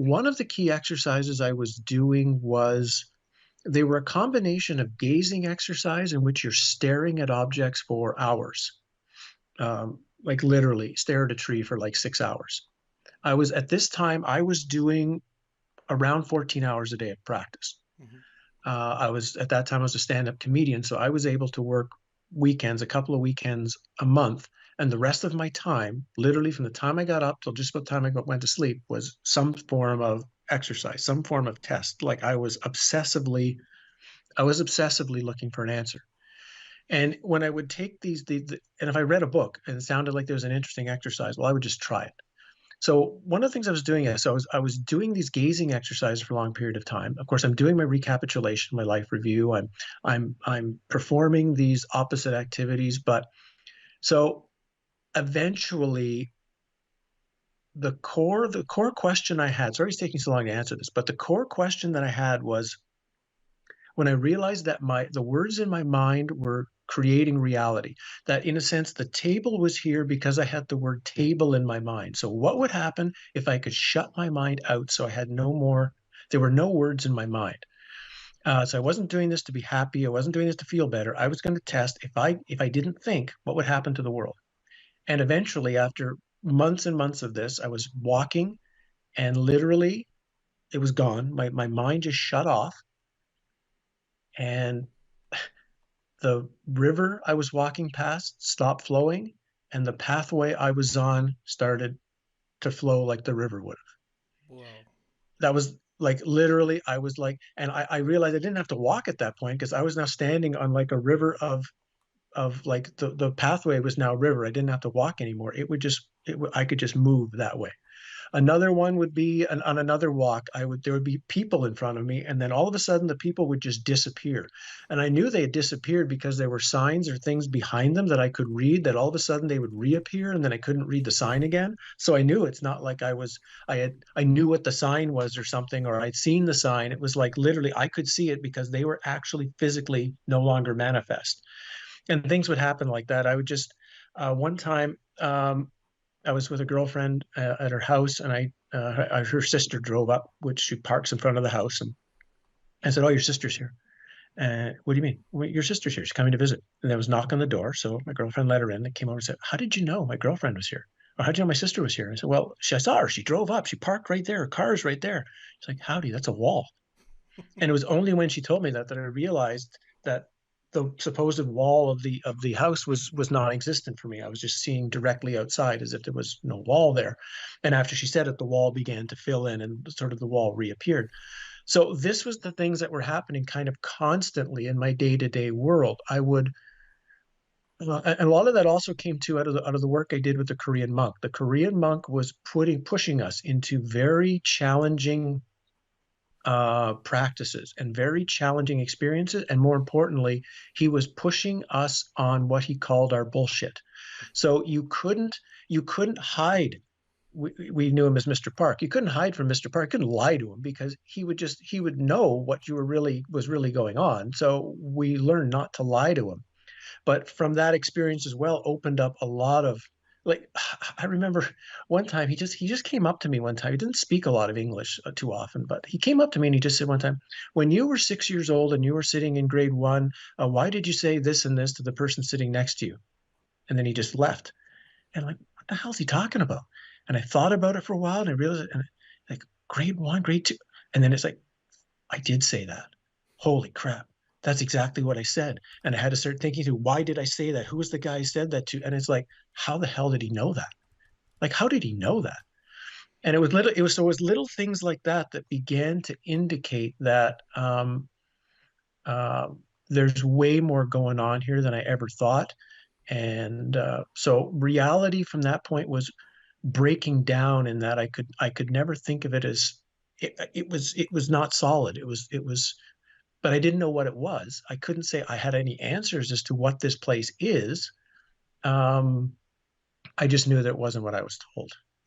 one of the key exercises I was doing was they were a combination of gazing exercise in which you're staring at objects for hours, like literally stare at a tree for like 6 hours. I was at this time, I was doing around 14 hours a day of practice. Hmm. I was at that time I was a stand-up comedian, so I was able to work weekends, a couple of weekends a month, and the rest of my time, literally from the time I got up till just about the time went to sleep, was some form of exercise, some form of test. Like I was obsessively looking for an answer. And when I would take and if I read a book and it sounded like there was an interesting exercise, well, I would just try it. So one of the things I was doing is I was doing these gazing exercises for a long period of time. Of course, I'm doing my recapitulation, my life review. I'm performing these opposite activities, but so eventually the core question I had, sorry it's taking so long to answer this, but the core question that I had was when I realized that the words in my mind were creating reality, that in a sense the table was here because I had the word table in my mind. So what would happen if I could shut my mind out so I had no more, there were no words in my mind. So I wasn't doing this to be happy. I wasn't doing this to feel better. I was going to test if I didn't think, what would happen to the world. And eventually, after months and months of this, I was walking and literally it was gone. My mind just shut off. And the river I was walking past stopped flowing, and the pathway I was on started to flow like the river would have. Whoa. That was like literally, I was like, and I realized I didn't have to walk at that point because I was now standing on like a river of like the pathway was now river. I didn't have to walk anymore. It would just I could just move that way. Another one would be on another walk, there would be people in front of me, and then all of a sudden the people would just disappear. And I knew they had disappeared because there were signs or things behind them that I could read that all of a sudden they would reappear and then I couldn't read the sign again. So I knew it's not like I knew what the sign was or something, or I'd seen the sign. It was like literally I could see it because they were actually physically no longer manifest. And things would happen like that. I would just one time I was with a girlfriend at her house, and her sister drove up, which she parks in front of the house, and I said, "Oh, your sister's here." What do you mean? Well, your sister's here. She's coming to visit. And there was a knock on the door, so my girlfriend let her in. They came over and said, "How did you know my girlfriend was here? Or how did you know my sister was here?" I said, "Well, I saw her. She drove up. She parked right there. Her car's right there." She's like, "Howdy, that's a wall." And it was only when she told me that I realized that the supposed wall of the house was non-existent for me. I was just seeing directly outside as if there was no wall there. And after she said it, the wall began to fill in and sort of the wall reappeared. So this was the things that were happening kind of constantly in my day-to-day world. I would and a lot of that also came to out of the work I did with the Korean monk. The Korean monk was pushing us into very challenging practices and very challenging experiences. And more importantly, he was pushing us on what he called our bullshit. So you couldn't hide. We knew him as Mr. Park. You couldn't hide from Mr. Park. You couldn't lie to him because he would know what you were really was really going on. So we learned not to lie to him. But from that experience as well, opened up a lot of like I remember one time he just came up to me one time. He didn't speak a lot of English too often, but he came up to me and he just said one time, "When you were 6 years old and you were sitting in grade one, why did you say this and this to the person sitting next to you?" And then he just left. And I'm like, what the hell is he talking about? And I thought about it for a while and I realized it, and like grade one, grade two, and then it's like I did say that. Holy crap. That's exactly what I said. And I had to start thinking through why did I say that? Who was the guy I said that to? And it's like, how the hell did he know that? Like, how did he know that? And it was little things like that that began to indicate that uh, there's way more going on here than I ever thought. And so reality from that point was breaking down in that I could never think of it as it was not solid. It was but I didn't know what it was. I couldn't say I had any answers as to what this place is. Um, I just knew that it wasn't what I was told.